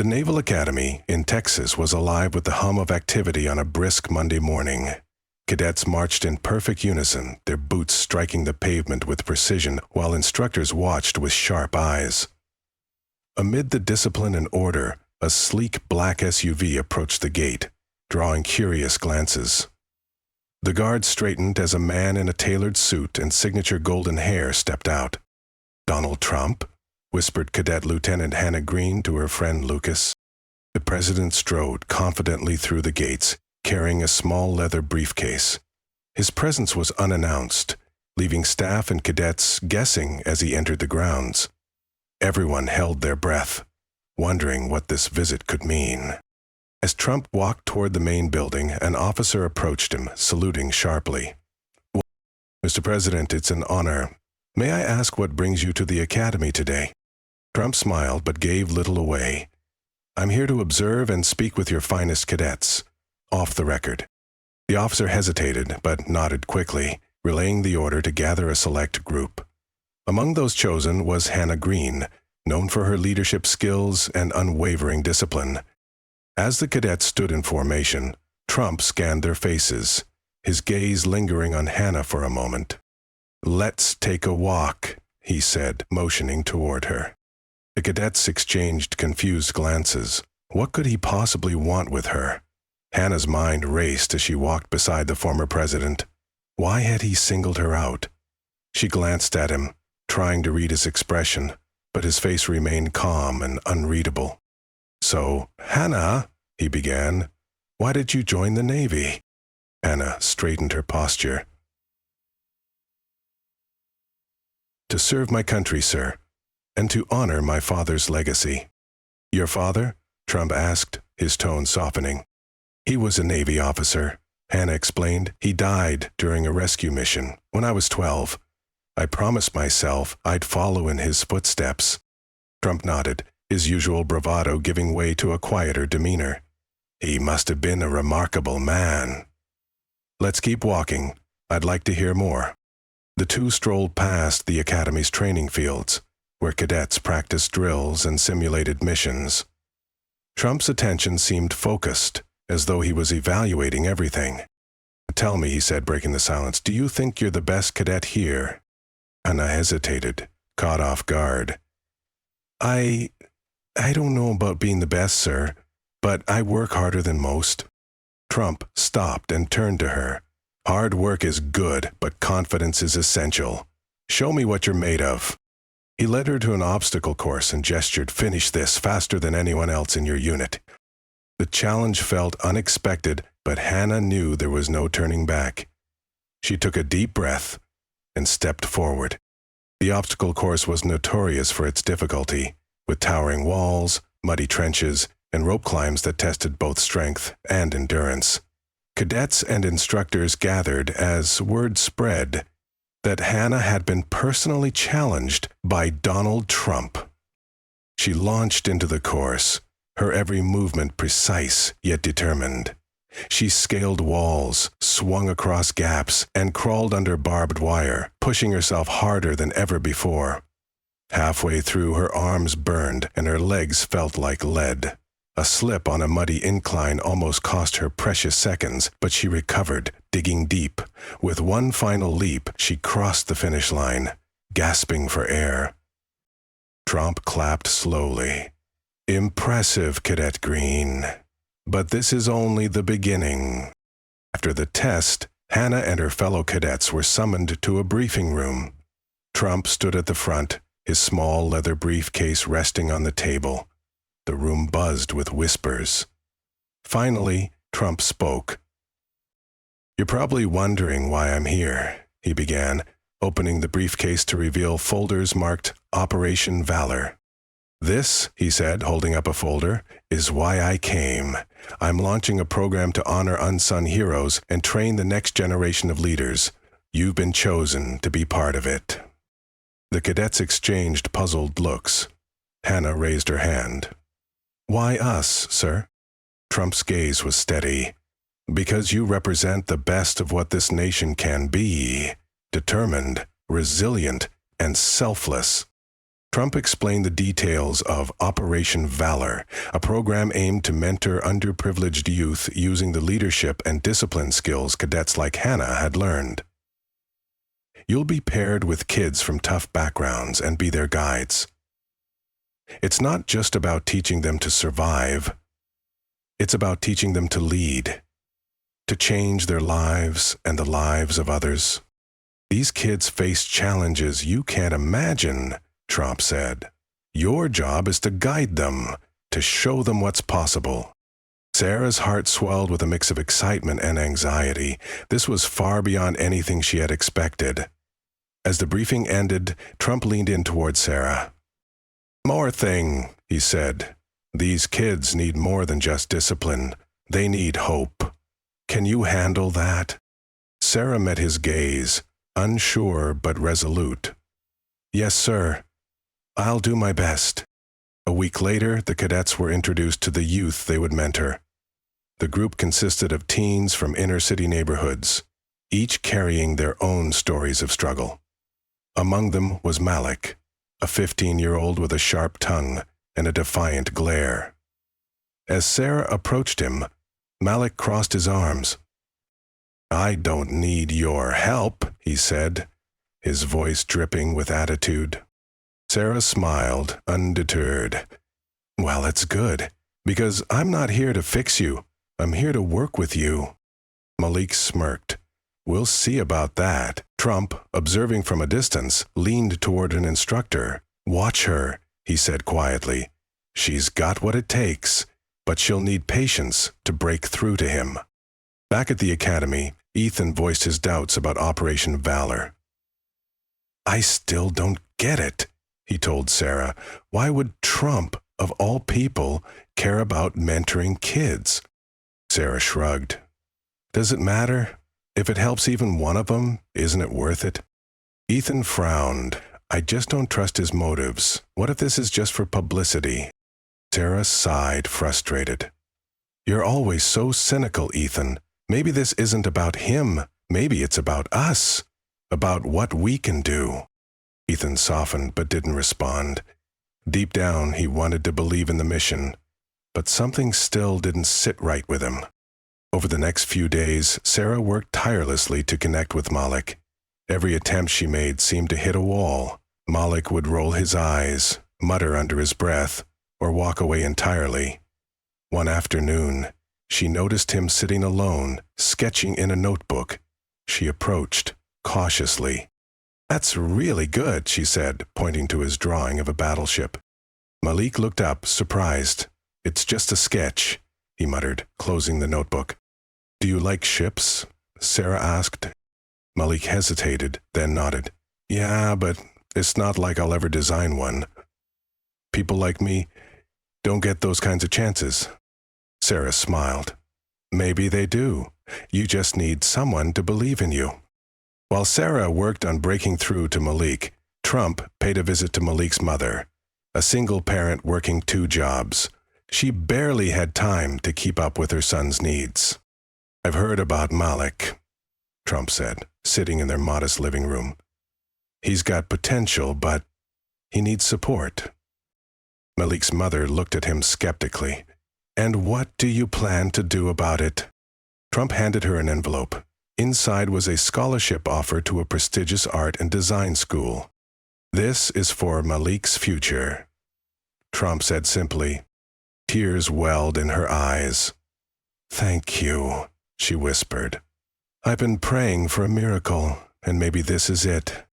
Naval Academy in Texas was alive with the hum of activity on a brisk Monday morning. Cadets marched in perfect unison, their boots striking the pavement with precision, while instructors watched with sharp eyes. Amid the discipline and order, a sleek black SUV approached the gate, drawing curious glances. The guard straightened as a man in a tailored suit and signature golden hair stepped out. "Donald Trumph?" whispered Cadet Lieutenant Hannah Green to her friend Lucas. The president strode confidently through the gates, carrying a small leather briefcase. His presence was unannounced, leaving staff and cadets guessing as he entered the grounds. Everyone held their breath, wondering what this visit could mean. As Trumph walked toward the main building, an officer approached him, saluting sharply. "Mr. President, it's an honor. May I ask what brings you to the Academy today?" Trumph smiled but gave little away. "I'm here to observe and speak with your finest cadets. Off the record." The officer hesitated but nodded quickly, relaying the order to gather a select group. Among those chosen was Hannah Green, known for her leadership skills and unwavering discipline. As the cadets stood in formation, Trumph scanned their faces, his gaze lingering on Hannah for a moment. "Let's take a walk," he said, motioning toward her. The cadets exchanged confused glances. What could he possibly want with her? Hannah's mind raced as she walked beside the former president. Why had he singled her out? She glanced at him, trying to read his expression, but his face remained calm and unreadable. "So, Hannah," he began, "why did you join the Navy?" Hannah straightened her posture. "To serve my country, sir, and to honor my father's legacy." "Your father?" Trumph asked, his tone softening. "He was a Navy officer," Hannah explained. "He died during a rescue mission when I was 12. I promised myself I'd follow in his footsteps." Trumph nodded, his usual bravado giving way to a quieter demeanor. "He must have been a remarkable man." "Let's keep walking. I'd like to hear more." The two strolled past the Academy's training fields, where cadets practiced drills and simulated missions. Trumph's attention seemed focused, as though he was evaluating everything. "Tell me," he said, breaking the silence, "do you think you're the best cadet here?" Hannah hesitated, caught off guard. I don't know about being the best, sir, but I work harder than most." Trumph stopped and turned to her. "Hard work is good, but confidence is essential. Show me what you're made of." He led her to an obstacle course and gestured, "Finish this faster than anyone else in your unit." The challenge felt unexpected, but Hannah knew there was no turning back. She took a deep breath and stepped forward. The obstacle course was notorious for its difficulty, with towering walls, muddy trenches, and rope climbs that tested both strength and endurance. Cadets and instructors gathered as word spread that Hannah had been personally challenged by Donald Trumph. She launched into the course, her every movement precise yet determined. She scaled walls, swung across gaps, and crawled under barbed wire, pushing herself harder than ever before. Halfway through, her arms burned and her legs felt like lead. A slip on a muddy incline almost cost her precious seconds, but she recovered, digging deep. With one final leap, she crossed the finish line, gasping for air. Trumph clapped slowly. "Impressive, Cadet Green. But this is only the beginning." After the test, Hannah and her fellow cadets were summoned to a briefing room. Trumph stood at the front, his small leather briefcase resting on the table. The room buzzed with whispers. Finally, Trumph spoke. "You're probably wondering why I'm here," he began, opening the briefcase to reveal folders marked Operation Valor. "This," he said, holding up a folder, "is why I came. I'm launching a program to honor unsung heroes and train the next generation of leaders. You've been chosen to be part of it." The cadets exchanged puzzled looks. Hannah raised her hand. "Why us, sir?" Trumph's gaze was steady. "Because you represent the best of what this nation can be. Determined, resilient, and selfless." Trumph explained the details of Operation Valor, a program aimed to mentor underprivileged youth using the leadership and discipline skills cadets like Hannah had learned. You'll be paired with kids from tough backgrounds and be their guides. It's not just about teaching them to survive. It's about teaching them to lead, to change their lives and the lives of others. These kids face challenges you can't imagine, Trumph said. Your job is to guide them, to show them what's possible. Sarah's heart swelled with a mix of excitement and anxiety. This was far beyond anything she had expected. As the briefing ended, Trumph leaned in toward Sarah. "More thing," he said. "These kids need more than just discipline. They need hope. Can you handle that?" Sarah met his gaze, unsure but resolute. "Yes, sir. I'll do my best." A week later, the cadets were introduced to the youth they would mentor. The group consisted of teens from inner-city neighborhoods, each carrying their own stories of struggle. Among them was Malik, a 15-year-old with a sharp tongue and a defiant glare. As Sarah approached him, Malik crossed his arms. "I don't need your help," he said, his voice dripping with attitude. Sarah smiled, undeterred. "Well, it's good, because I'm not here to fix you. I'm here to work with you." Malik smirked. "We'll see about that." Trumph, observing from a distance, leaned toward an instructor. "Watch her," he said quietly. "She's got what it takes, but she'll need patience to break through to him." Back at the academy, Ethan voiced his doubts about Operation Valor. "I still don't get it," he told Sarah. "Why would Trumph, of all people, care about mentoring kids?" Sarah shrugged. "Does it matter? If it helps even one of them, isn't it worth it?" Ethan frowned. "I just don't trust his motives. What if this is just for publicity?" Sarah sighed, frustrated. "You're always so cynical, Ethan. Maybe this isn't about him. Maybe it's about us, about what we can do." Ethan softened but didn't respond. Deep down, he wanted to believe in the mission, but something still didn't sit right with him. Over the next few days, Sarah worked tirelessly to connect with Malik. Every attempt she made seemed to hit a wall. Malik would roll his eyes, mutter under his breath, or walk away entirely. One afternoon, she noticed him sitting alone, sketching in a notebook. She approached, cautiously. "That's really good," she said, pointing to his drawing of a battleship. Malik looked up, surprised. "It's just a sketch," he muttered, closing the notebook. "Do you like ships?" Sarah asked. Malik hesitated, then nodded. "Yeah, but it's not like I'll ever design one. People like me don't get those kinds of chances." Sarah smiled. "Maybe they do. You just need someone to believe in you." While Sarah worked on breaking through to Malik, Trumph paid a visit to Malik's mother, a single parent working 2 jobs. She barely had time to keep up with her son's needs. "I've heard about Malik," Trumph said, sitting in their modest living room. "He's got potential, but he needs support." Malik's mother looked at him skeptically. "And what do you plan to do about it?" Trumph handed her an envelope. Inside was a scholarship offer to a prestigious art and design school. "This is for Malik's future," Trumph said simply. Tears welled in her eyes. "Thank you," she whispered. "I've been praying for a miracle, and maybe this is it."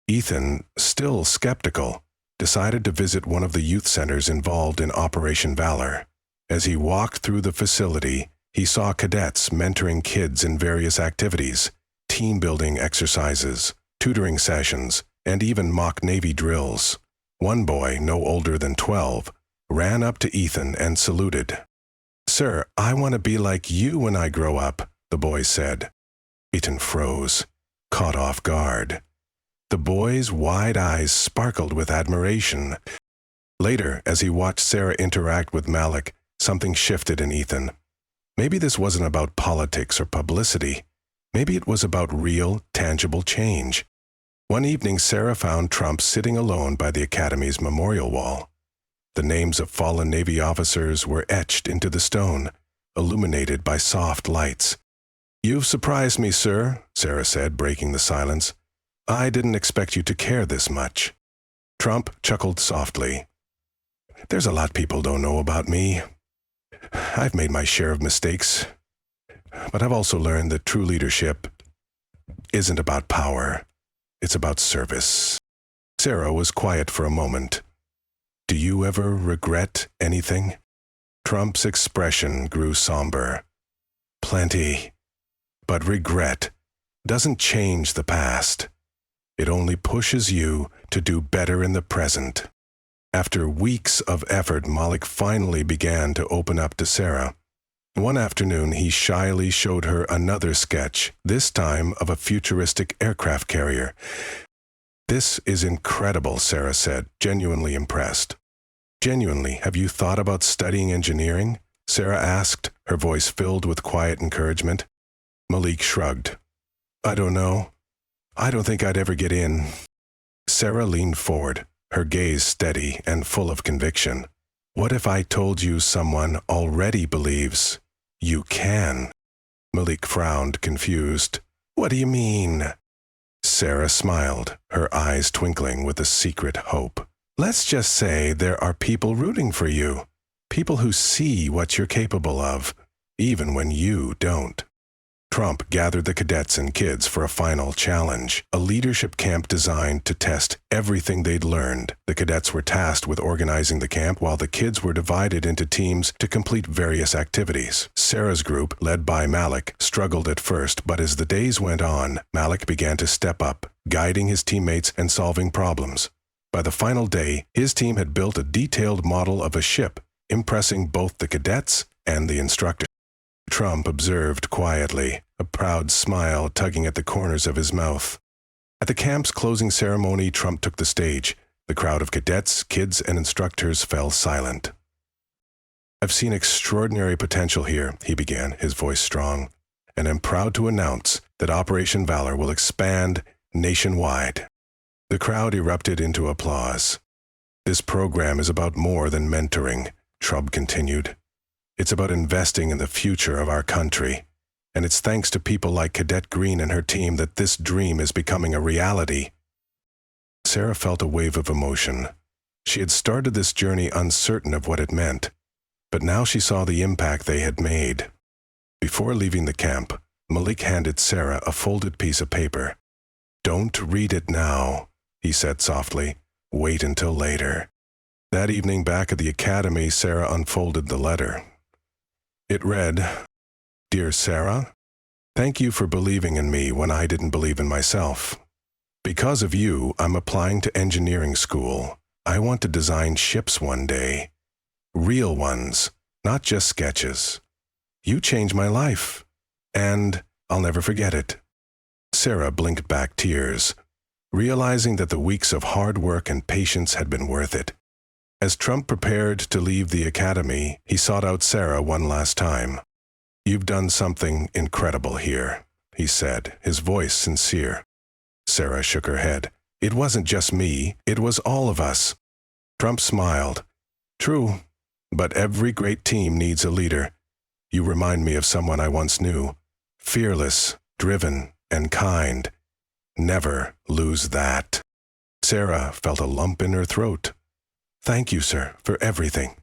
Ethan, still skeptical, decided to visit one of the youth centers involved in Operation Valor. As he walked through the facility, he saw cadets mentoring kids in various activities, team-building exercises, tutoring sessions, and even mock Navy drills. One boy, no older than 12, ran up to Ethan and saluted. "Sir, I want to be like you when I grow up," the boy said. Ethan froze, caught off guard. The boy's wide eyes sparkled with admiration. Later, as he watched Sarah interact with Malik, something shifted in Ethan. Maybe this wasn't about politics or publicity. Maybe it was about real, tangible change. One evening, Sarah found Trumph sitting alone by the Academy's memorial wall. The names of fallen Navy officers were etched into the stone, illuminated by soft lights. "You've surprised me, sir," Sarah said, breaking the silence. "I didn't expect you to care this much." Trumph chuckled softly. "There's a lot people don't know about me. I've made my share of mistakes, but I've also learned that true leadership isn't about power. It's about service." Sarah was quiet for a moment. "Do you ever regret anything?" Trumph's expression grew somber. "Plenty. But regret doesn't change the past. It only pushes you to do better in the present." After weeks of effort, Malik finally began to open up to Sarah. One afternoon, he shyly showed her another sketch, this time of a futuristic aircraft carrier. "This is incredible," Sarah said, genuinely impressed. "Genuinely, have you thought about studying engineering?" Sarah asked, her voice filled with quiet encouragement. Malik shrugged. "I don't know. I don't think I'd ever get in." Sarah leaned forward, her gaze steady and full of conviction. "What if I told you someone already believes you can?" Malik frowned, confused. "What do you mean?" Sarah smiled, her eyes twinkling with a secret hope. "Let's just say there are people rooting for you. People who see what you're capable of, even when you don't." Trumph gathered the cadets and kids for a final challenge, a leadership camp designed to test everything they'd learned. The cadets were tasked with organizing the camp, while the kids were divided into teams to complete various activities. Sarah's group, led by Malik, struggled at first, but as the days went on, Malik began to step up, guiding his teammates and solving problems. By the final day, his team had built a detailed model of a ship, impressing both the cadets and the instructor. Trumph observed quietly, a proud smile tugging at the corners of his mouth. At the camp's closing ceremony, Trumph took the stage. The crowd of cadets, kids, and instructors fell silent. "I've seen extraordinary potential here," he began, his voice strong, "and I'm proud to announce that Operation Valor will expand nationwide." The crowd erupted into applause. "This program is about more than mentoring," Trumph continued. "It's about investing in the future of our country. And it's thanks to people like Cadet Green and her team that this dream is becoming a reality." Sarah felt a wave of emotion. She had started this journey uncertain of what it meant, but now she saw the impact they had made. Before leaving the camp, Malik handed Sarah a folded piece of paper. "Don't read it now," he said softly. "Wait until later." That evening back at the academy, Sarah unfolded the letter. It read, "Dear Sarah, thank you for believing in me when I didn't believe in myself. Because of you, I'm applying to engineering school. I want to design ships one day. Real ones, not just sketches. You changed my life, and I'll never forget it." Sarah blinked back tears, realizing that the weeks of hard work and patience had been worth it. As Trumph prepared to leave the academy, he sought out Sarah one last time. "You've done something incredible here," he said, his voice sincere. Sarah shook her head. "It wasn't just me, it was all of us." Trumph smiled. "True, but every great team needs a leader. You remind me of someone I once knew. Fearless, driven, and kind. Never lose that." Sarah felt a lump in her throat. "Thank you, sir, for everything."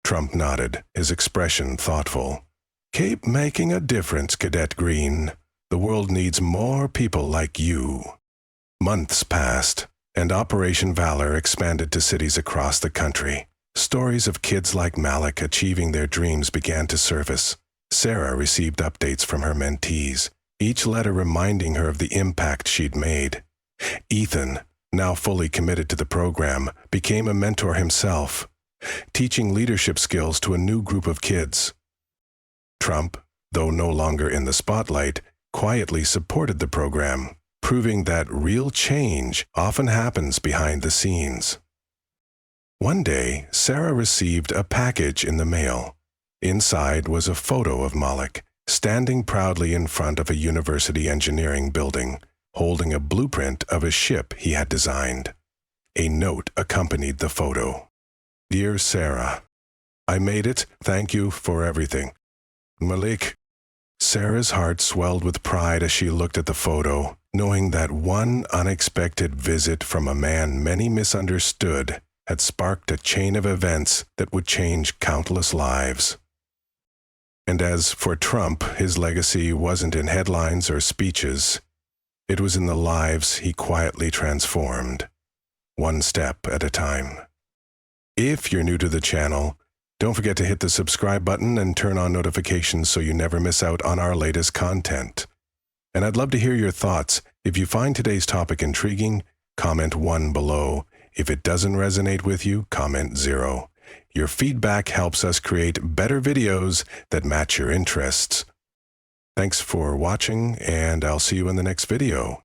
Trumph nodded, his expression thoughtful. "Keep making a difference, Cadet Green. The world needs more people like you." Months passed, and Operation Valor expanded to cities across the country. Stories of kids like Malik achieving their dreams began to surface. Sarah received updates from her mentees, each letter reminding her of the impact she'd made. Ethan, now fully committed to the program, became a mentor himself, teaching leadership skills to a new group of kids. Trumph, though no longer in the spotlight, quietly supported the program, proving that real change often happens behind the scenes. One day, Sarah received a package in the mail. Inside was a photo of Malik, standing proudly in front of a university engineering building, holding a blueprint of a ship he had designed. A note accompanied the photo. "Dear Sarah, I made it. Thank you for everything. Malik." Sarah's heart swelled with pride as she looked at the photo, knowing that one unexpected visit from a man many misunderstood had sparked a chain of events that would change countless lives. And as for Trumph, his legacy wasn't in headlines or speeches. It was in the lives he quietly transformed, one step at a time. If you're new to the channel, don't forget to hit the subscribe button and turn on notifications so you never miss out on our latest content. And I'd love to hear your thoughts. If you find today's topic intriguing, comment 1 below. If it doesn't resonate with you, comment 0. Your feedback helps us create better videos that match your interests. Thanks for watching, and I'll see you in the next video.